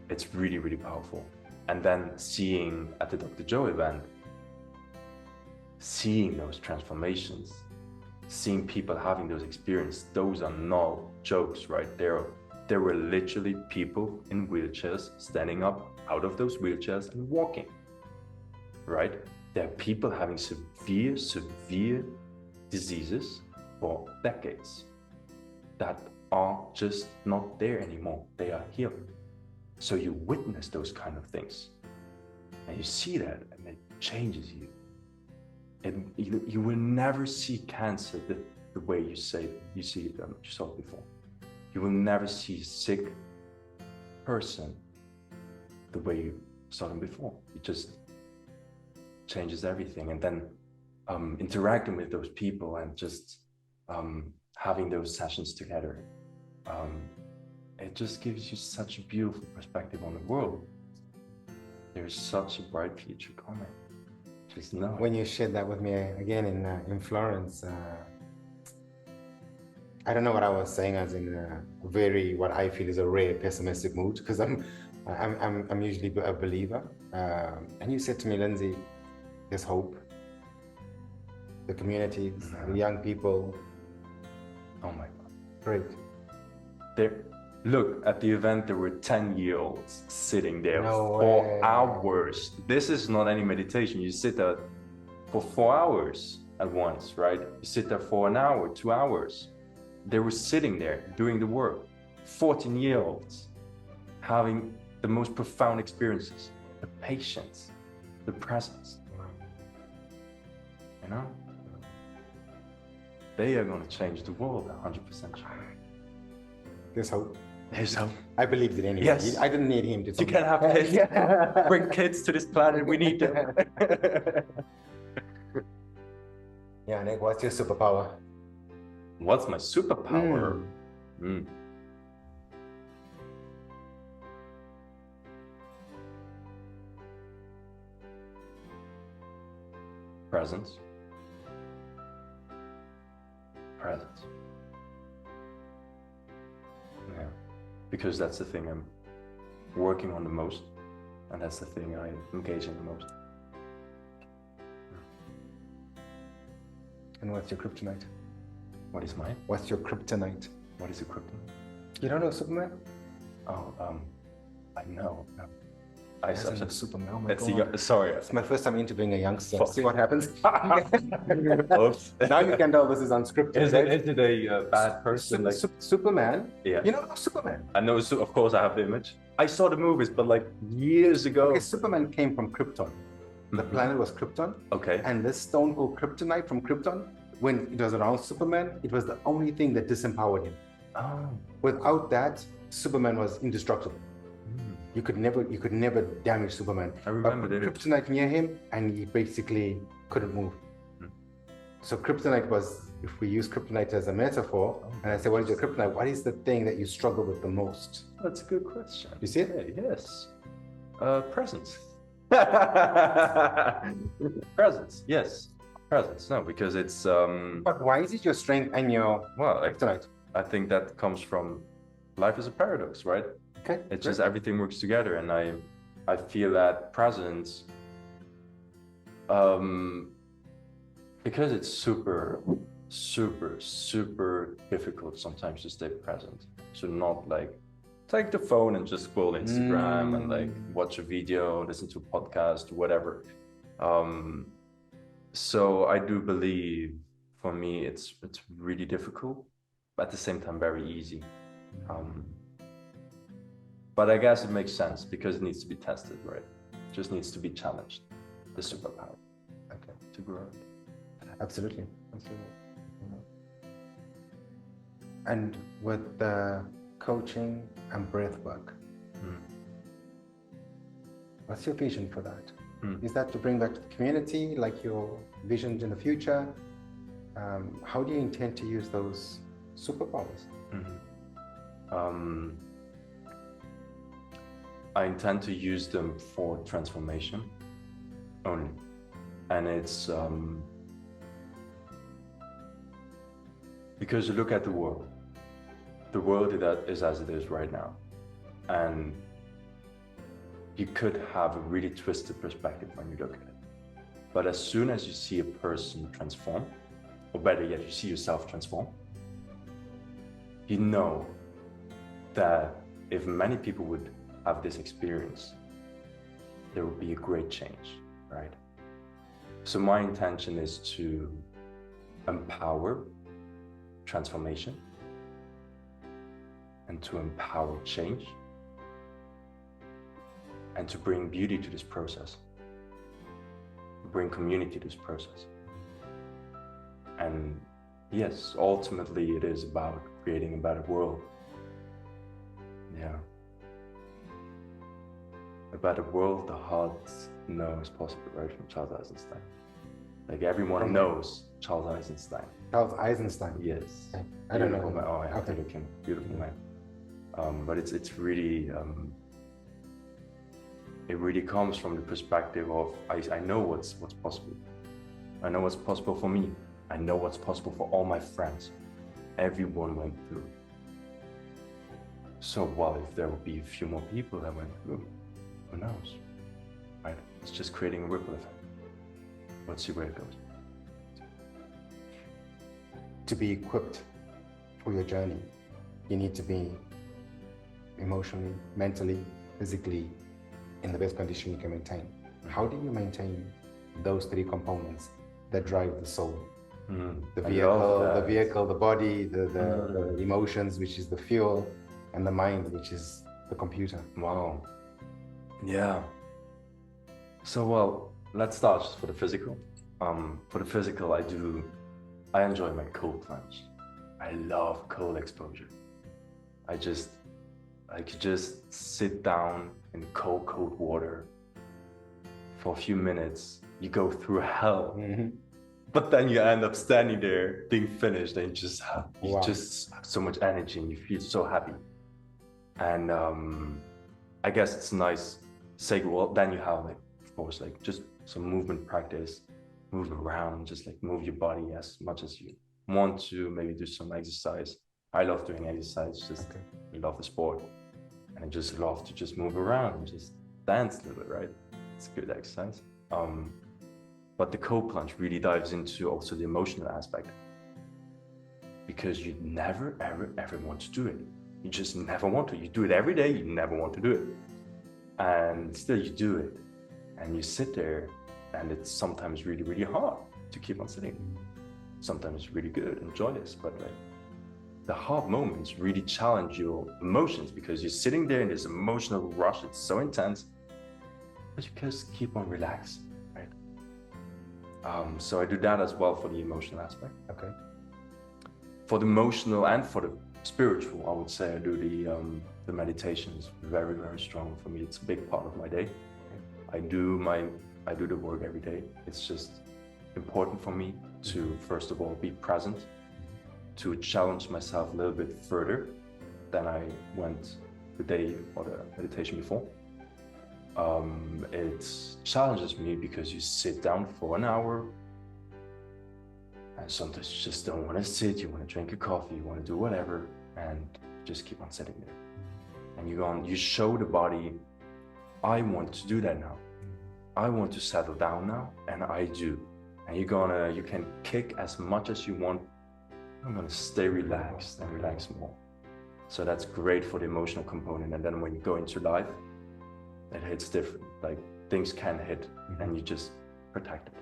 It's really, really powerful. And then seeing at the Dr. Joe event, seeing those transformations, seeing people having those experiences, those are no jokes, right? There were literally people in wheelchairs standing up out of those wheelchairs and walking, right? There are people having severe diseases for decades that are just not there anymore. They are healed. So you witness those kind of things and you see that and it changes you. And you will never see cancer the way you see it, you saw it before. You will never see a sick person the way you saw them before. It just changes everything. And then interacting with those people and just having those sessions together, it just gives you such a beautiful perspective on the world. There's such a bright future coming. Just know. When you shared that with me again in Florence, I don't know what I was saying. I was in a very, what I feel is a rare pessimistic mood, because I'm usually a believer. And you said to me, Lyndsay, there's hope. The communities, the young people. Oh my God. Great. Look, at the event, there were 10-year-olds sitting there No for way. hours. This is not any meditation. You sit there for 4 hours at once, right? You sit there for an hour, 2 hours. They were sitting there doing the work. 14-year-olds having the most profound experiences, the patience, the presence. You know? They are going to change the world 100% sure. There's hope. There's hope. I believed it anyway. Yes. I didn't need him to tell You can have kids. Bring kids to this planet. We need them. Yeah, Nick, what's your superpower? What's my superpower? Presence. Yeah, because that's the thing I'm working on the most, and that's the thing I engage in the most. And what's your kryptonite? What is mine? What's your kryptonite? What is a kryptonite? You don't know Superman? Oh, I know. No. I Superman. Oh my God. Sorry. It's my first time interviewing a youngster. Fuck. See what happens? Oops. Now you can tell this is unscripted. Is right? it a bad person? Superman? Yeah. You know Superman? I know, so of course I have the image. I saw the movies, but like years ago. Okay, Superman came from Krypton. The planet was Krypton. Okay. And this stone called kryptonite from Krypton, when it was around Superman, it was the only thing that disempowered him. Oh. Without that, Superman was indestructible. You could never damage Superman. I remember that. Kryptonite near him, and he basically couldn't move. So kryptonite was, if we use kryptonite as a metaphor, and I say, what is your kryptonite? What is the thing that you struggle with the most? That's a good question. You see it? Yeah, yes. Presence. Presence, yes. Presence, no, because it's... But why is it your strength and your kryptonite? I think that comes from life is a paradox, right? Okay. It's just everything works together, and I feel that presence, because it's super difficult sometimes to stay present. So not like take the phone and just scroll Instagram and like watch a video, listen to a podcast, whatever. So I do believe, for me, it's really difficult, but at the same time very easy. But I guess it makes sense because it needs to be tested, right? It just needs to be challenged. The superpower, Okay. to grow. Absolutely. Absolutely. And with the coaching and breathwork, what's your vision for that? Is that to bring back to the community, like your visions in the future? How do you intend to use those superpowers? I intend to use them for transformation only. And it's because you look at the world that is as it is right now. And you could have a really twisted perspective when you look at it. But as soon as you see a person transform, or better yet, you see yourself transform, you know that if many people would have this experience, there would be a great change, right? So my intention is to empower transformation and to empower change and to bring beauty to this process, bring community to this process. And yes, ultimately it is about creating a better world. Yeah. A better world, the heart knows possible, right? From Charles Eisenstein. Like everyone knows Charles Eisenstein. Charles Eisenstein? Yes. Okay. I don't know. Man. Oh, I have to look him. Beautiful man. But it's really, it really comes from the perspective of, I know what's possible. I know what's possible for me. I know what's possible for all my friends. Everyone went through. So what if there would be a few more people that went through? Who knows, right? It's just creating a ripple effect. Let's see where it goes. To be equipped for your journey, you need to be emotionally, mentally, physically in the best condition you can maintain. How do you maintain those three components that drive the soul? The vehicle, the body, the emotions, which is the fuel, and the mind, which is the computer. Wow. Yeah. So, well, let's start just for the physical. For the physical, I enjoy my cold plunge. I love cold exposure. I could just sit down in cold water for a few minutes. You go through hell, but then you end up standing there, being finished, and just have so much energy, and you feel so happy. And I guess it's nice. Say, well, then you have, like, of course, like just some movement practice, move around, just like move your body as much as you want to, maybe do some exercise. I love doing exercise, just I love the sport. And I just love to just move around and just dance a little bit, right? It's good exercise. But the cold plunge really dives into also the emotional aspect, because you never, ever want to do it. You just never want to. You do it every day, you never want to do it. And still you do it. And you sit there, and it's sometimes really, really hard to keep on sitting. Sometimes it's really good and joyous, but like the hard moments really challenge your emotions, because you're sitting there in this emotional rush. It's so intense, but you just keep on relaxing, right? So I do that as well for the emotional aspect. Okay. For the emotional and for the spiritual, I would say I do the meditation is very, very strong for me. It's a big part of my day. I do the work every day. It's just important for me to, first of all, be present, to challenge myself a little bit further than I went the day or the meditation before. It challenges me because you sit down for an hour, and sometimes you just don't want to sit, you want to drink a coffee, you want to do whatever, and just keep on sitting there. And you show the body, I want to do that now. I want to settle down now, and I do. And you can kick as much as you want. I'm gonna stay relaxed and relax more. So that's great for the emotional component. And then when you go into life, it hits different. Like things can hit, and you just protect it.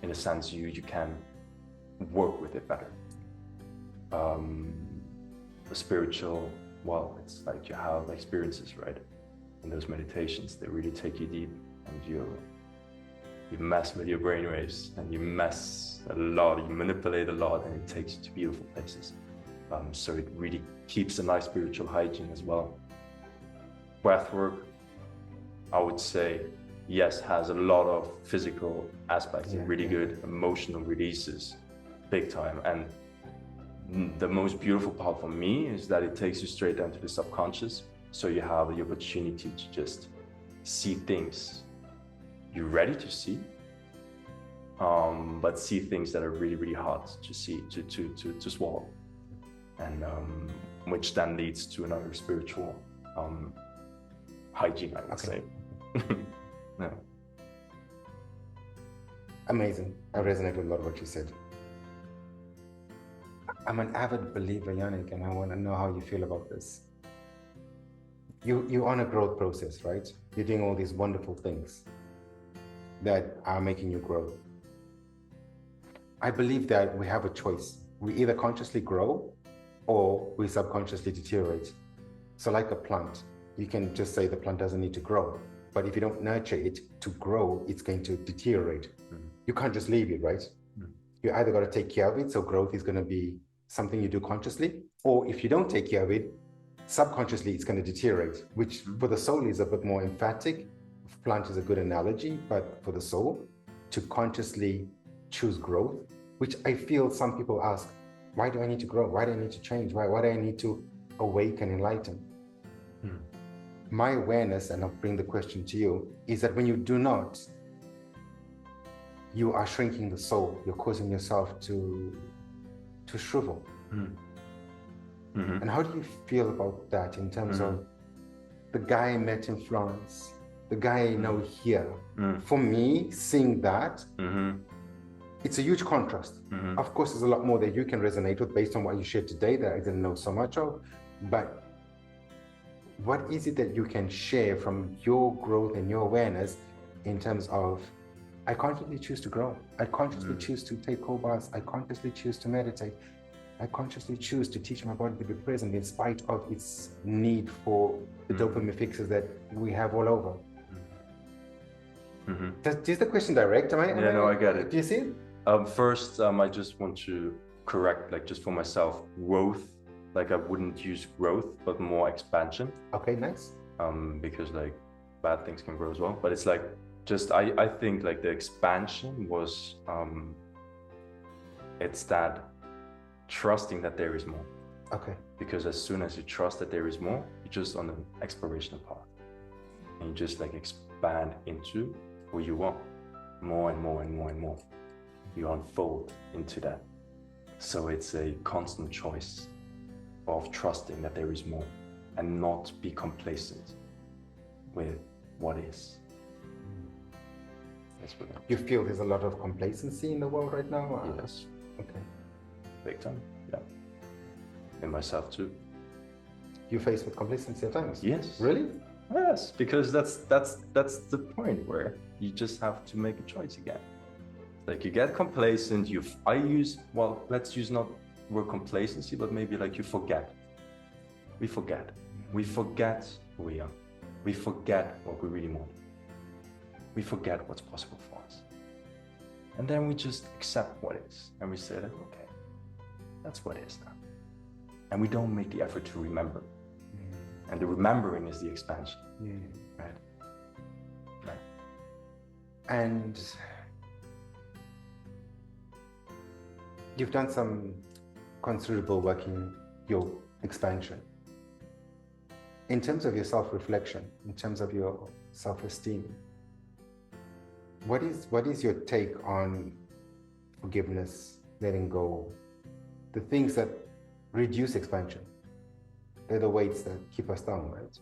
in a sense, you can work with it better. The spiritual, well, it's like you have experiences, right? And those meditations, they really take you deep, and you mess with your brainwaves, and you mess a lot, you manipulate a lot, and it takes you to beautiful places. So it really keeps a nice spiritual hygiene as well. Breathwork, I would say, yes, has a lot of physical aspects, really good emotional releases, big time. And the most beautiful part for me is that it takes you straight down to the subconscious. So you have the opportunity to just see things you're ready to see, but see things that are really, really hard to see, to swallow. And which then leads to another spiritual hygiene, I would say. Yeah. Amazing. I resonate with a lot of what you said. I'm an avid believer, Yannick, and I want to know how you feel about this. You're on a growth process, right? You're doing all these wonderful things that are making you grow. I believe that we have a choice. We either consciously grow or we subconsciously deteriorate. So like a plant, you can just say the plant doesn't need to grow, but if you don't nurture it to grow, it's going to deteriorate. You can't just leave it, right? You either got to take care of it, so growth is going to be something you do consciously, or if you don't take care of it, subconsciously it's going to deteriorate, which for the soul is a bit more emphatic. Plant is a good analogy, but for the soul, to consciously choose growth, which I feel some people ask, why do I need to grow? Why do I need to change? Why do I need to awaken, enlighten? My awareness, and I'll bring the question to you, is that when you do not, you are shrinking the soul. You're causing yourself to shrivel. And how do you feel about that in terms of the guy I met in Florence, the guy I know here? For me, seeing that, it's a huge contrast. Of course, there's a lot more that you can resonate with based on what you shared today that I didn't know so much of. But what is it that you can share from your growth and your awareness in terms of, I consciously choose to grow. I consciously choose to take cold baths. I consciously choose to meditate. I consciously choose to teach my body to be present in spite of its need for the dopamine fixes that we have all over. Is the question direct? I get it. Do you see it? First, I just want to correct, like just for myself, growth. Like I wouldn't use growth, but more expansion. Okay, nice. Because like bad things can grow as well. But it's like just I think like the expansion was it's that trusting that there is more. Okay. Because as soon as you trust that there is more, you're just on an exploration path, and you just like expand into who you want, more and more and more and more. You unfold into that. So it's a constant choice of trusting that there is more and not be complacent with what is. That's what you feel there's a lot of complacency in the world right now? Yes. Okay. Big time. Yeah. In myself too. You faced with complacency at times? Yes. Really? Yes, because that's the point where you just have to make a choice again. Like you get complacent, let's use not word complacency, but maybe like you forget. We forget who we are. We forget what we really want. We forget what's possible for us. And then we just accept what is. And we say that, okay, that's what is now. And we don't make the effort to remember. And the remembering is the expansion. Right? Right. And you've done some considerable work in your expansion. In terms of your self-reflection, in terms of your self-esteem, what is your take on forgiveness, letting go, the things that reduce expansion? They're the weights that keep us down, right?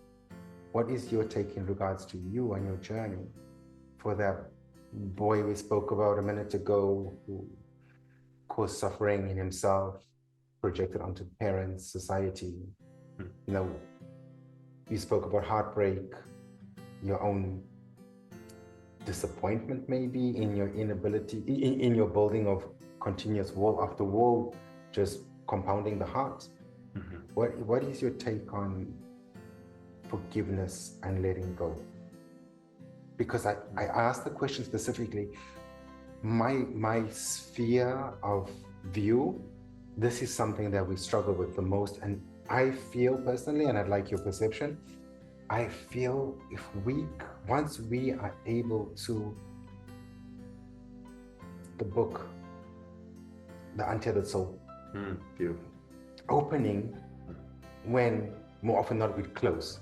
What is your take in regards to you and your journey for that boy we spoke about a minute ago who caused suffering in himself, projected onto parents, society? You know, you spoke about heartbreak, your own disappointment maybe in your inability, in your building of continuous wall after wall, just compounding the heart. What is your take on forgiveness and letting go? Because I asked the question specifically, my sphere of view, this is something that we struggle with the most. And I feel personally, and I'd like your perception, I feel once we are able to, the book, The Untethered Soul, Beautiful. opening when more often not we close.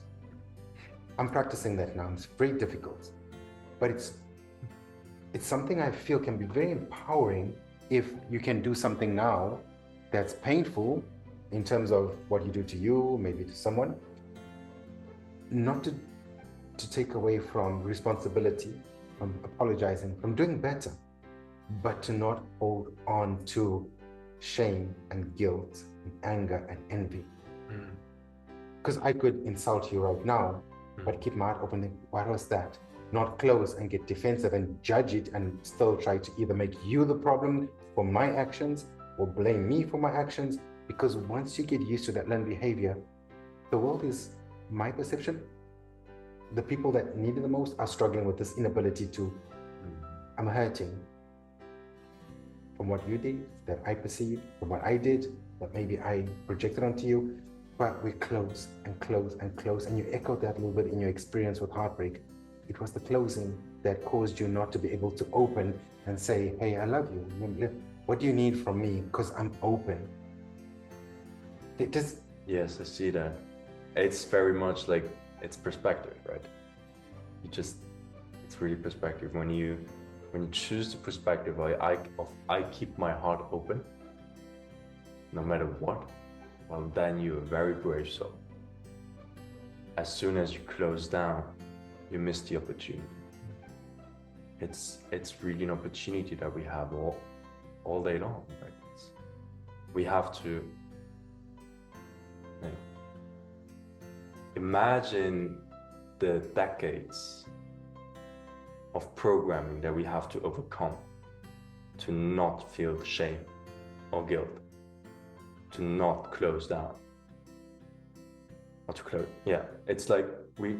I'm practicing that now. It's very difficult, but it's something I feel can be very empowering if you can do something now that's painful in terms of what you do to you, maybe to someone, not to take away from responsibility, from apologizing, from doing better, but to not hold on to shame and guilt and anger and envy. Because I could insult you right now, but keep my heart open. What was that? Not close and get defensive and judge it and still try to either make you the problem for my actions or blame me for my actions. Because once you get used to that learned behavior, the world is, my perception, the people that need it the most are struggling with this inability to, I'm hurting from what you did, that I perceived, from what I did, that maybe I projected onto you. But we close and close and close. And you echoed that a little bit in your experience with heartbreak. It was the closing that caused you not to be able to open and say, hey, I love you. What do you need from me? Because I'm open. Yes, I see that. It's very much like, it's perspective, right? It's really perspective. When you choose the perspective, I keep my heart open, no matter what, well, then you're a very brave soul. As soon as you close down, you miss the opportunity. It's really an opportunity that we have all day long, right? We have to imagine the decades of programming that we have to overcome to not feel shame or guilt, to not close down, or to close. Yeah, it's like we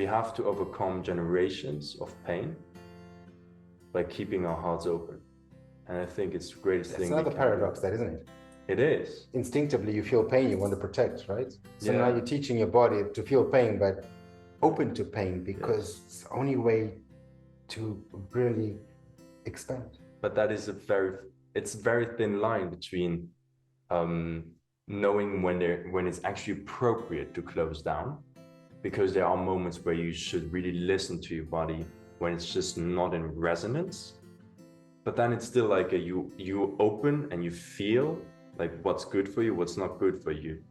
have to overcome generations of pain by keeping our hearts open. And I think it's the greatest thing. It's another paradox, that isn't it? It is. Instinctively, you feel pain, you want to protect, right? So Yeah. now you're teaching your body to feel pain, but open to pain, because it's the only way to really expand. But that is it's a very thin line between knowing when it's actually appropriate to close down, because there are moments where you should really listen to your body when it's just not in resonance. But then it's still like you open and you feel like what's good for you, what's not good for you.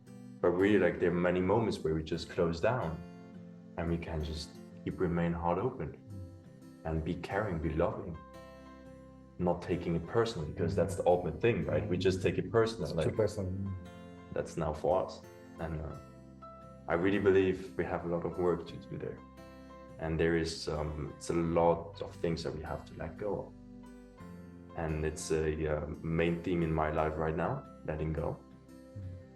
But really, like, there are many moments where we just close down and we can just remain heart open and be caring, be loving, not taking it personally, because that's the ultimate thing, right? We just take it personally. It's too personal. That's now for us. And I really believe we have a lot of work to do there. And there is it's a lot of things that we have to let go of. And it's a main theme in my life right now, letting go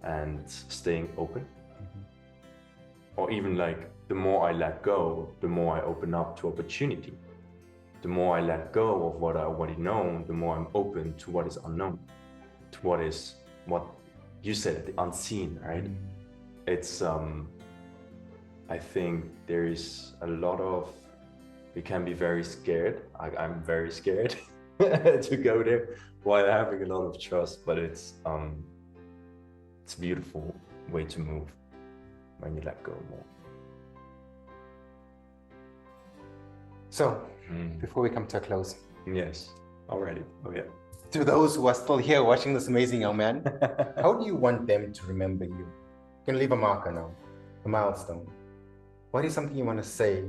and staying open. Or even like, the more I let go, the more I open up to opportunity. The more I let go of what I already know, the more I'm open to what is unknown, to what you said, the unseen, right? It's, I think there is a lot of, we can be very scared. I'm very scared to go there while having a lot of trust, but it's a beautiful way to move when you let go more. So, before we come to a close. Yes, already. Oh yeah. To those who are still here watching this amazing young man, how do you want them to remember you? You can leave a marker now, a milestone. What is something you want to say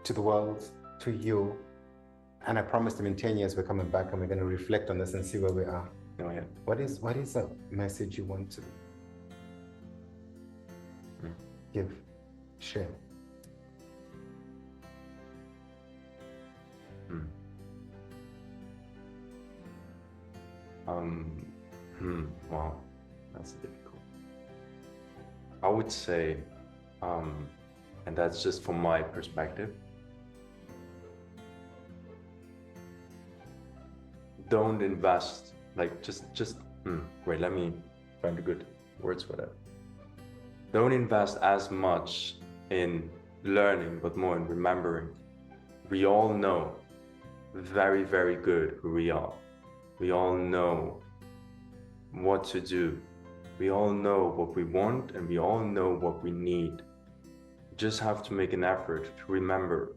to the world, to you? And I promised them in 10 years we're coming back and we're going to reflect on this and see where we are. Oh yeah. What is a message you want to give, share? Wow, that's difficult. I would say, and that's just from my perspective, don't invest, like wait, let me find the good words for that. Don't invest as much in learning, but more in remembering. We all know very, very good who we are. We all know what to do. We all know what we want, and we all know what we need. Just have to make an effort to remember.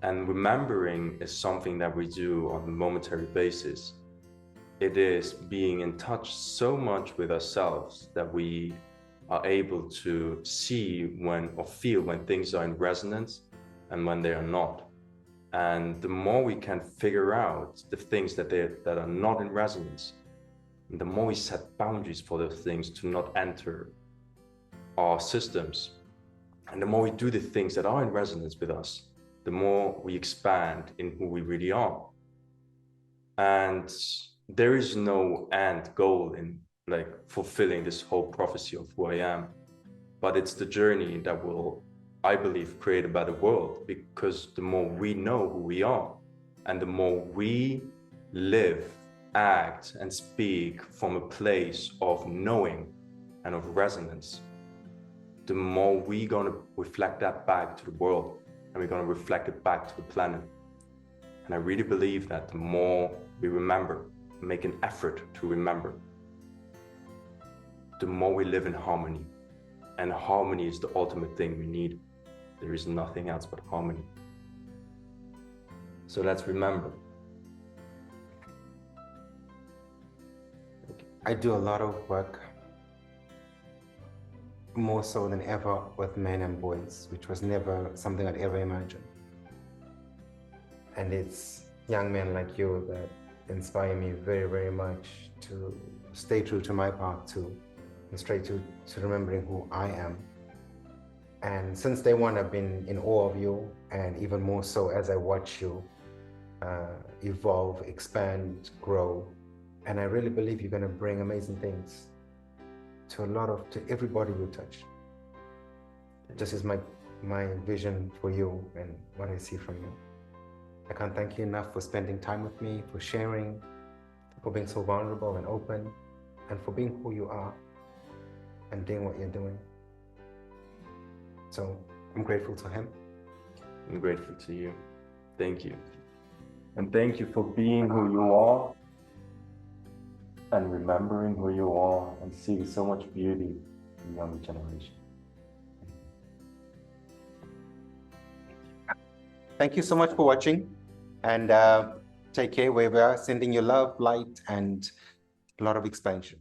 And remembering is something that we do on a momentary basis. It is being in touch so much with ourselves that we are able to see or feel when things are in resonance and when they are not. And the more we can figure out the things that are not in resonance, the more we set boundaries for those things to not enter our systems, and the more we do the things that are in resonance with us, the more we expand in who we really are. And there is no end goal in like fulfilling this whole prophecy of who I am, but it's the journey that will, I believe, create a better world, because the more we know who we are and the more we live, act, and speak from a place of knowing and of resonance, the more we're going to reflect that back to the world, and we're going to reflect it back to the planet. And I really believe that the more we remember, make an effort to remember, the more we live in harmony. And harmony is the ultimate thing we need. There is nothing else but harmony. So let's remember. I do a lot of work, more so than ever, with men and boys, which was never something I'd ever imagined. And it's young men like you that inspire me very, very much to stay true to my path too, and straight to remembering who I am. And since day one, I've been in awe of you, and even more so as I watch you evolve, expand, grow. And I really believe you're going to bring amazing things to everybody you touch. This is my vision for you and what I see from you. I can't thank you enough for spending time with me, for sharing, for being so vulnerable and open, and for being who you are and doing what you're doing. So I'm grateful to him. I'm grateful to you. Thank you. And thank you for being who you are and remembering who you are and seeing so much beauty in the younger generation. Thank you so much for watching, and take care. We are sending you love, light, and a lot of expansion.